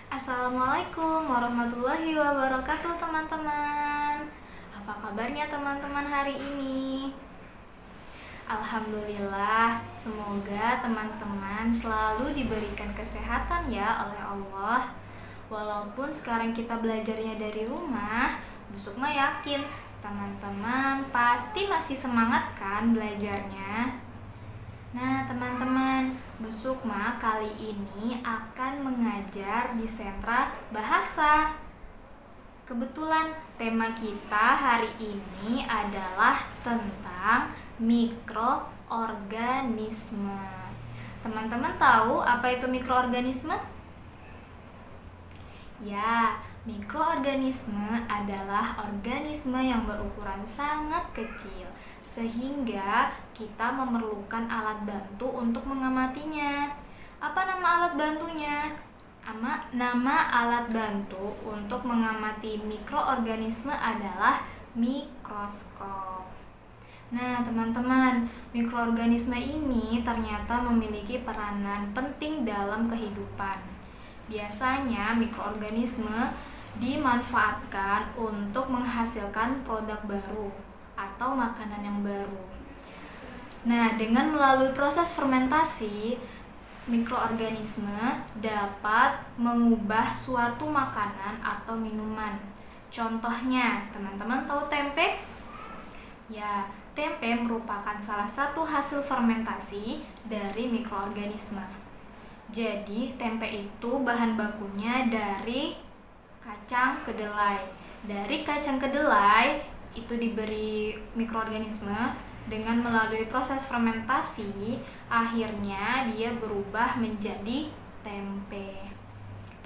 Assalamualaikum warahmatullahi wabarakatuh teman-teman. Apa kabarnya teman-teman hari ini? Alhamdulillah, semoga teman-teman selalu diberikan kesehatan ya oleh Allah. Walaupun sekarang kita belajarnya dari rumah, Bu Sukma yakin teman-teman pasti masih semangat kan belajarnya. Nah, teman-teman, Bu Sukma kali ini akan mengajar di sentra bahasa. Kebetulan tema kita hari ini adalah tentang mikroorganisme. Teman-teman tahu apa itu mikroorganisme? Ya, mikroorganisme adalah organisme yang berukuran sangat kecil, sehingga kita memerlukan alat bantu untuk mengamatinya. Apa nama alat bantunya? Nama alat bantu untuk mengamati mikroorganisme adalah mikroskop. Nah, teman-teman, mikroorganisme ini ternyata memiliki peranan penting dalam kehidupan. Biasanya mikroorganisme dimanfaatkan untuk menghasilkan produk baru atau makanan yang baru. Nah, dengan melalui proses fermentasi, mikroorganisme dapat mengubah suatu makanan atau minuman. Contohnya, teman-teman tahu tempe? Ya, tempe merupakan salah satu hasil fermentasi dari mikroorganisme. Jadi, tempe itu bahan bakunya dari kacang kedelai. Dari kacang kedelai itu diberi mikroorganisme dengan melalui proses fermentasi, akhirnya dia berubah menjadi tempe.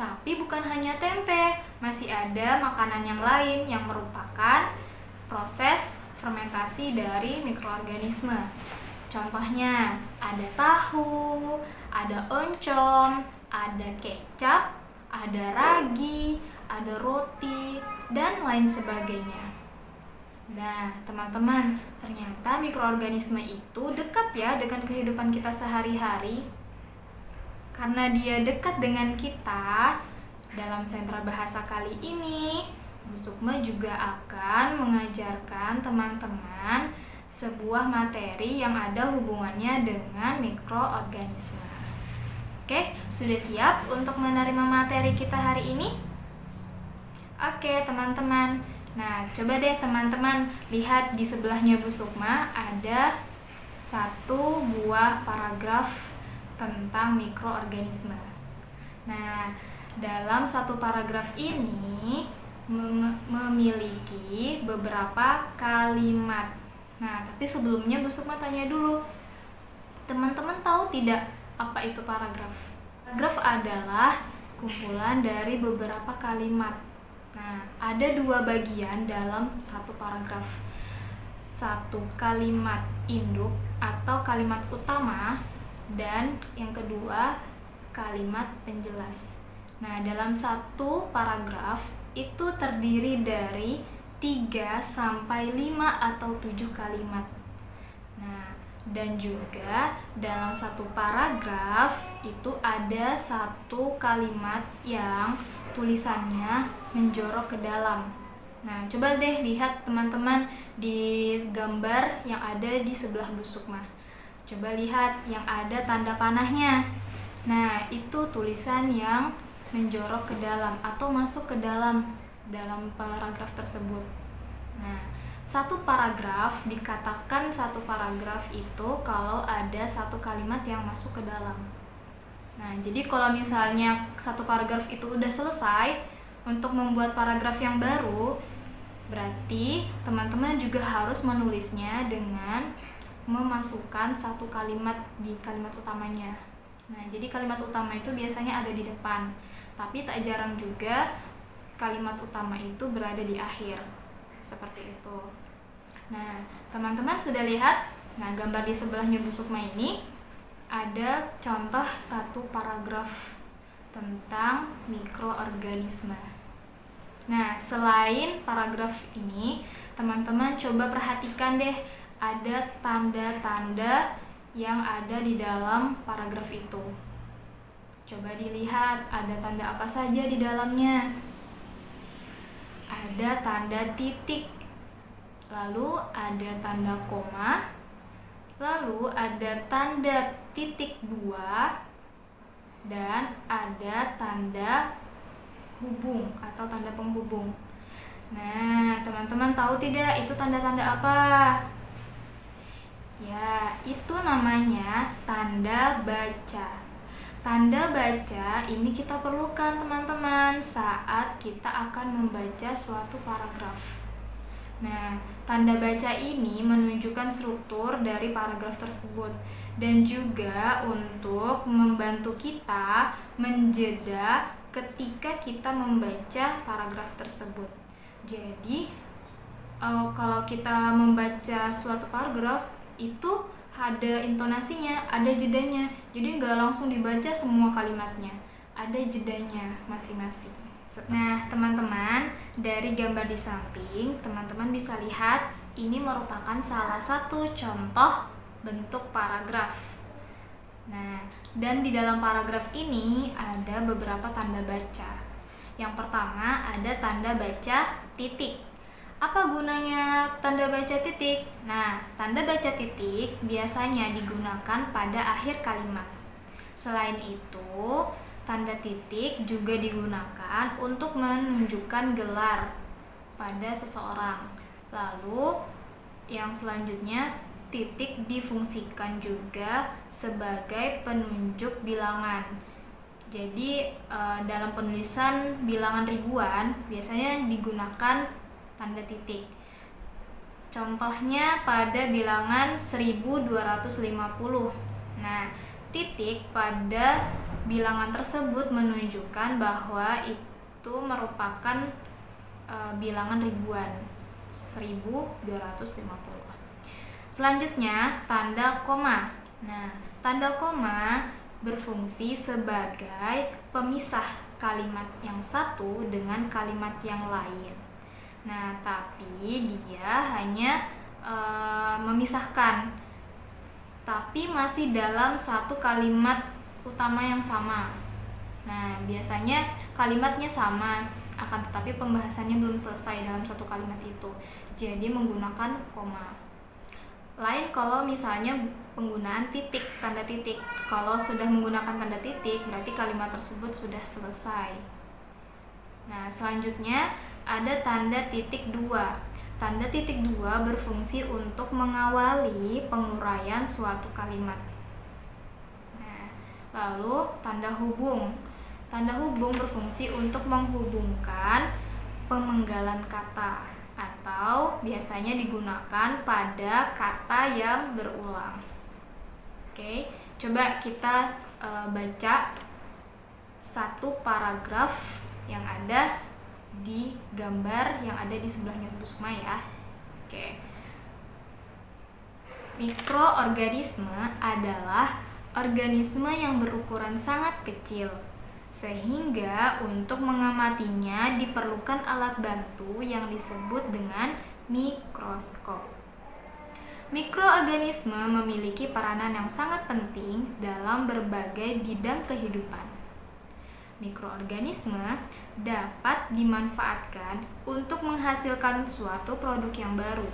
Tapi bukan hanya tempe, masih ada makanan yang lain yang merupakan proses fermentasi dari mikroorganisme. Contohnya, ada tahu, ada oncom, ada kecap, ada ragi, ada roti, dan lain sebagainya. Nah, teman-teman, ternyata mikroorganisme itu dekat ya dengan kehidupan kita sehari-hari. Karena dia dekat dengan kita, dalam sentra bahasa kali ini, Bu Sukma juga akan mengajarkan teman-teman sebuah materi yang ada hubungannya dengan mikroorganisme. Oke, sudah siap untuk menerima materi kita hari ini? Oke, teman-teman. Nah, coba deh teman-teman lihat di sebelahnya Bu Sukma ada satu buah paragraf tentang mikroorganisme. Nah, dalam satu paragraf ini memiliki beberapa kalimat. Nah, tapi sebelumnya Bu Sukma tanya dulu, teman-teman tahu tidak apa itu paragraf? Paragraf adalah kumpulan dari beberapa kalimat. Nah, ada dua bagian dalam satu paragraf. Satu kalimat induk atau kalimat utama, dan yang kedua kalimat penjelas. Nah, dalam satu paragraf itu terdiri dari 3 sampai 5 atau 7 kalimat. Nah, dan juga dalam satu paragraf itu ada satu kalimat yang tulisannya menjorok ke dalam. Nah, coba deh lihat teman-teman di gambar yang ada di sebelah Bu Sukma. Coba lihat yang ada tanda panahnya. Nah, itu tulisan yang menjorok ke dalam atau masuk ke dalam paragraf tersebut. Nah, satu paragraf dikatakan satu paragraf itu kalau ada satu kalimat yang masuk ke dalam. Nah, jadi kalau misalnya satu paragraf itu udah selesai, untuk membuat paragraf yang baru, berarti teman-teman juga harus menulisnya dengan memasukkan satu kalimat di kalimat utamanya. Nah, jadi kalimat utama itu biasanya ada di depan, tapi tak jarang juga kalimat utama itu berada di akhir. Seperti itu. Nah, teman-teman sudah lihat? Nah, gambar di sebelahnya Bu Sukma ini ada contoh satu paragraf tentang mikroorganisme. Nah, selain paragraf ini, teman-teman coba perhatikan deh, ada tanda-tanda yang ada di dalam paragraf itu. Coba dilihat ada tanda apa saja di dalamnya. Ada tanda titik, lalu ada tanda koma, lalu ada tanda titik 2, dan ada tanda hubung atau tanda penghubung. Nah, teman-teman tahu tidak itu tanda-tanda apa? Ya, itu namanya tanda baca. Tanda baca ini kita perlukan teman-teman saat kita akan membaca suatu paragraf. Nah, tanda baca ini menunjukkan struktur dari paragraf tersebut dan juga untuk membantu kita menjeda ketika kita membaca paragraf tersebut. Jadi, kalau kita membaca suatu paragraf itu ada intonasinya, ada jedanya. Jadi nggak langsung dibaca semua kalimatnya, ada jedanya masing-masing. Nah, teman-teman, dari gambar di samping, teman-teman bisa lihat ini merupakan salah satu contoh bentuk paragraf. Nah, dan di dalam paragraf ini ada beberapa tanda baca. Yang pertama ada tanda baca titik. Apa gunanya tanda baca titik? Nah, tanda baca titik biasanya digunakan pada akhir kalimat. Selain itu, tanda titik juga digunakan untuk menunjukkan gelar pada seseorang. Lalu, yang selanjutnya, titik difungsikan juga sebagai penunjuk bilangan. Jadi, dalam penulisan bilangan ribuan biasanya digunakan tanda titik. Contohnya pada bilangan 1250. Nah, titik pada bilangan tersebut menunjukkan bahwa itu merupakan bilangan ribuan, 1250. Selanjutnya, tanda koma. Nah, tanda koma berfungsi sebagai pemisah kalimat yang satu dengan kalimat yang lain. Nah, tapi dia hanya memisahkan, tapi masih dalam satu kalimat utama yang sama. Nah, biasanya kalimatnya sama, akan tetapi pembahasannya belum selesai dalam satu kalimat itu. Jadi menggunakan koma. Lain kalau misalnya penggunaan titik, tanda titik. Kalau sudah menggunakan tanda titik, berarti kalimat tersebut sudah selesai. Nah, selanjutnya ada tanda titik 2. Tanda titik 2 berfungsi untuk mengawali penguraian suatu kalimat. Nah, lalu tanda hubung. Tanda hubung berfungsi untuk menghubungkan pemenggalan kata atau biasanya digunakan pada kata yang berulang. Oke, coba kita baca satu paragraf yang ada di gambar yang ada di sebelahnya Bu Sukma ya. Oke. Mikroorganisme adalah organisme yang berukuran sangat kecil, sehingga untuk mengamatinya diperlukan alat bantu yang disebut dengan mikroskop. Mikroorganisme memiliki peranan yang sangat penting dalam berbagai bidang kehidupan. Mikroorganisme dapat dimanfaatkan untuk menghasilkan suatu produk yang baru.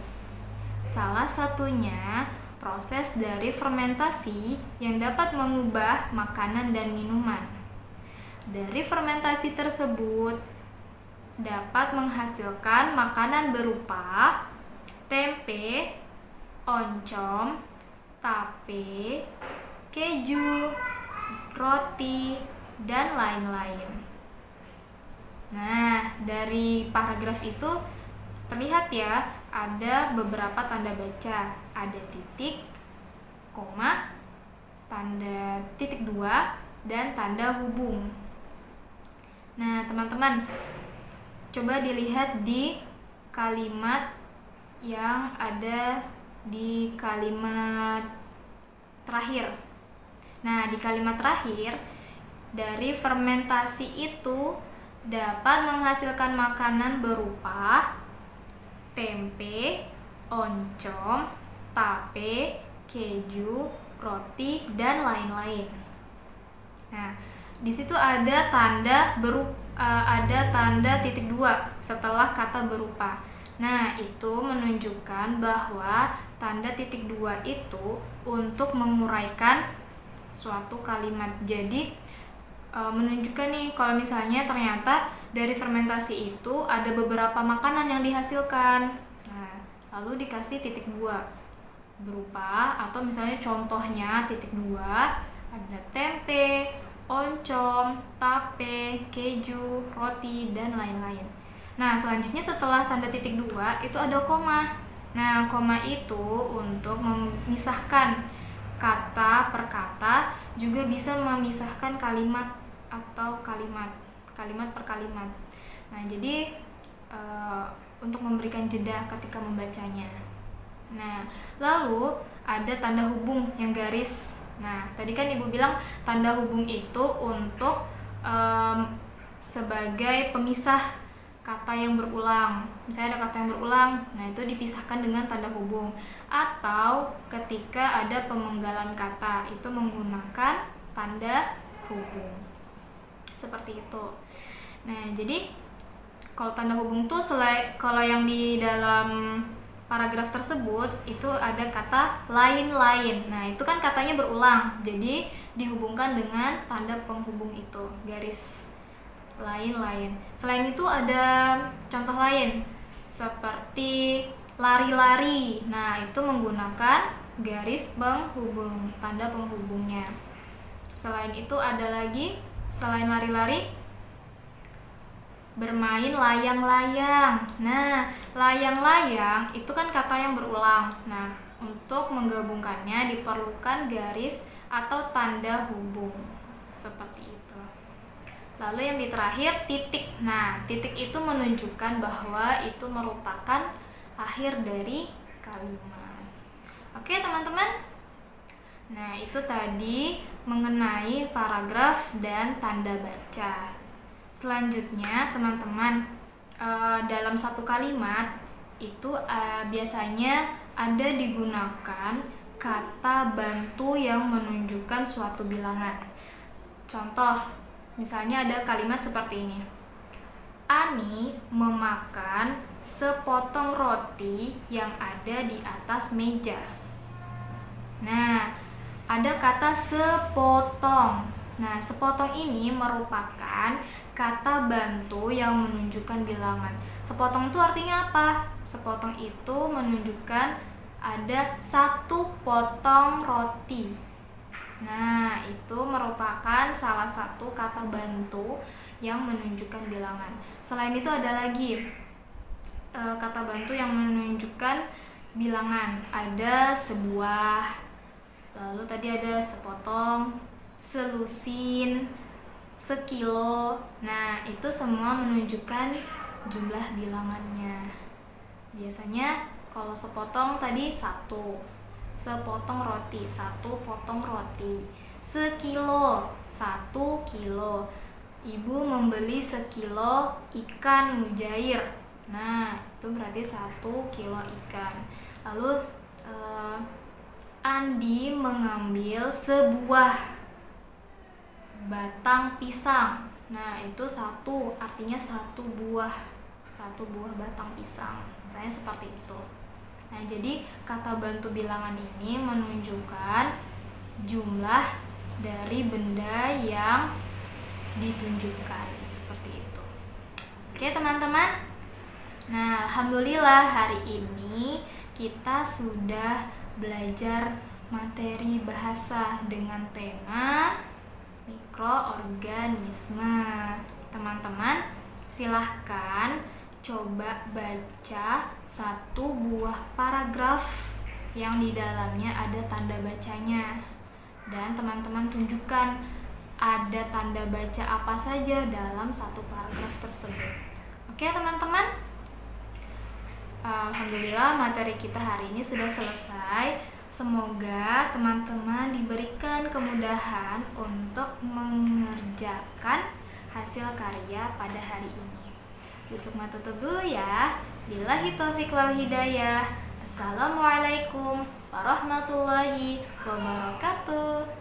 Salah satunya proses dari fermentasi yang dapat mengubah makanan dan minuman. Dari fermentasi tersebut dapat menghasilkan makanan berupa tempe, oncom, tape, keju, roti, dan lain-lain. Nah, dari paragraf itu terlihat ya, ada beberapa tanda baca. Ada titik, koma, tanda titik 2, dan tanda hubung. Nah, teman-teman, coba dilihat di kalimat yang ada di kalimat terakhir. Nah, di kalimat terakhir, dari fermentasi itu dapat menghasilkan makanan berupa tempe, oncom, tape, keju, roti, dan lain-lain. Nah, di situ ada tanda titik 2 setelah kata berupa. Nah, itu menunjukkan bahwa tanda titik 2 itu untuk menguraikan suatu kalimat. Jadi menunjukkan nih kalau misalnya ternyata dari fermentasi itu ada beberapa makanan yang dihasilkan. Nah, lalu dikasih titik 2 berupa, atau misalnya contohnya titik 2 ada tempe, oncom, tape, keju, roti, dan lain-lain. Nah, selanjutnya setelah tanda titik 2 itu ada koma. Nah, koma itu untuk memisahkan kata per kata, juga bisa memisahkan kalimat atau kalimat per kalimat. Nah, jadi untuk memberikan jeda ketika membacanya. Nah, lalu ada tanda hubung yang garis. Nah, tadi kan Ibu bilang tanda hubung itu untuk sebagai pemisah kata yang berulang. Misalnya ada kata yang berulang, nah itu dipisahkan dengan tanda hubung. Atau ketika ada pemenggalan kata, itu menggunakan tanda hubung. Seperti itu. Nah, jadi kalau tanda hubung tuh kalau yang di dalam paragraf tersebut itu ada kata lain-lain. Nah, itu kan katanya berulang, jadi dihubungkan dengan tanda penghubung itu, garis lain-lain. Selain itu ada contoh lain seperti lari-lari. Nah, itu menggunakan garis penghubung, tanda penghubungnya. Selain itu ada lagi, selain lari-lari, bermain layang-layang. Nah, layang-layang itu kan kata yang berulang. Nah, untuk menggabungkannya diperlukan garis atau tanda hubung. Seperti itu. Lalu yang di terakhir, titik. Nah, titik itu menunjukkan bahwa itu merupakan akhir dari kalimat. Oke, teman-teman? Nah, itu tadi mengenai paragraf dan tanda baca. Selanjutnya, teman-teman, dalam satu kalimat itu biasanya ada digunakan kata bantu yang menunjukkan suatu bilangan. Contoh, misalnya ada kalimat seperti ini. Ani memakan sepotong roti yang ada di atas meja. Nah, ada kata sepotong. Nah, sepotong ini merupakan kata bantu yang menunjukkan bilangan. Sepotong itu artinya apa? Sepotong itu menunjukkan ada satu potong roti. Nah, itu merupakan salah satu kata bantu yang menunjukkan bilangan. Selain itu ada lagi kata bantu yang menunjukkan bilangan. Ada sebuah, lalu tadi ada sepotong, selusin, sekilo. Nah, itu semua menunjukkan jumlah bilangannya. Biasanya kalau sepotong tadi 1, sepotong roti, 1 potong roti. Sekilo, 1 kilo. Ibu membeli sekilo ikan mujair. Nah, itu berarti 1 kilo ikan. Lalu Andi mengambil sebuah batang pisang. Nah, itu 1, artinya 1 buah batang pisang. Misalnya seperti itu. Nah, jadi kata bantu bilangan ini menunjukkan jumlah dari benda yang ditunjukkan, seperti itu. Oke, teman-teman. Nah, alhamdulillah hari ini kita sudah belajar materi bahasa dengan tema mikroorganisme. Teman-teman, silahkan coba baca 1 buah paragraf yang di dalamnya ada tanda bacanya, dan teman-teman tunjukkan ada tanda baca apa saja dalam 1 paragraf tersebut. Oke, teman-teman, alhamdulillah materi kita hari ini sudah selesai. Semoga teman-teman diberikan kemudahan untuk mengerjakan hasil karya pada hari ini. Yusukma tutup dulu ya. Billahi taufiq wal hidayah. Assalamualaikum warahmatullahi wabarakatuh.